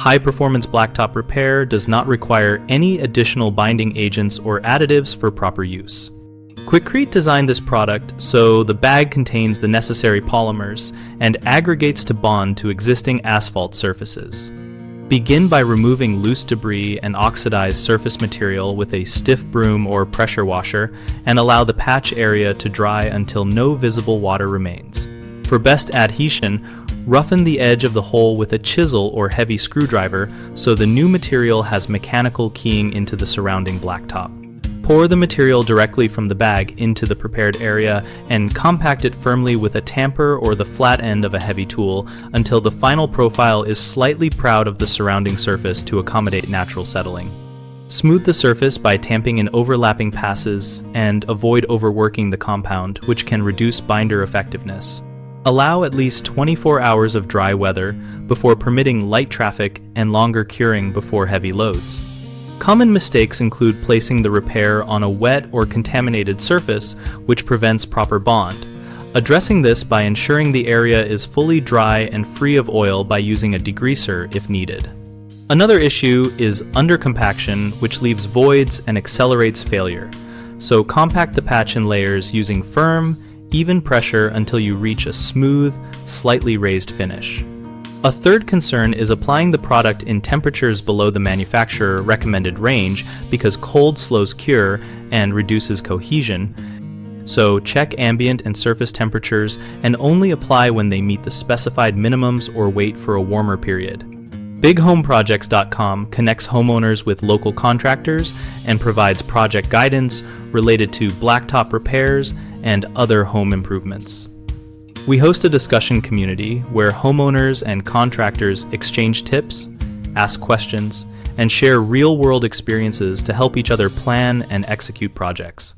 High-performance blacktop repair does not require any additional binding agents or additives for proper use. Quikrete designed this product so the bag contains the necessary polymers and aggregates to bond to existing asphalt surfaces. Begin by removing loose debris and oxidized surface material with a stiff broom or pressure washer and allow the patch area to dry until no visible water remains. For best adhesion, roughen the edge of the hole with a chisel or heavy screwdriver so the new material has mechanical keying into the surrounding blacktop. Pour the material directly from the bag into the prepared area and compact it firmly with a tamper or the flat end of a heavy tool until the final profile is slightly proud of the surrounding surface to accommodate natural settling. Smooth the surface by tamping in overlapping passes and avoid overworking the compound, which can reduce binder effectiveness. Allow at least 24 hours of dry weather before permitting light traffic and longer curing before heavy loads. Common mistakes include placing the repair on a wet or contaminated surface, which prevents proper bond. Addressing this by ensuring the area is fully dry and free of oil by using a degreaser if needed. Another issue is under-compaction, which leaves voids and accelerates failure. So compact the patch in layers using firm, even pressure until you reach a smooth, slightly raised finish. A third concern is applying the product in temperatures below the manufacturer recommended range because cold slows cure and reduces cohesion. So check ambient and surface temperatures and only apply when they meet the specified minimums or wait for a warmer period. BigHomeProjects.com connects homeowners with local contractors and provides project guidance related to blacktop repairs and other home improvements. We host a discussion community where homeowners and contractors exchange tips, ask questions, and share real-world experiences to help each other plan and execute projects.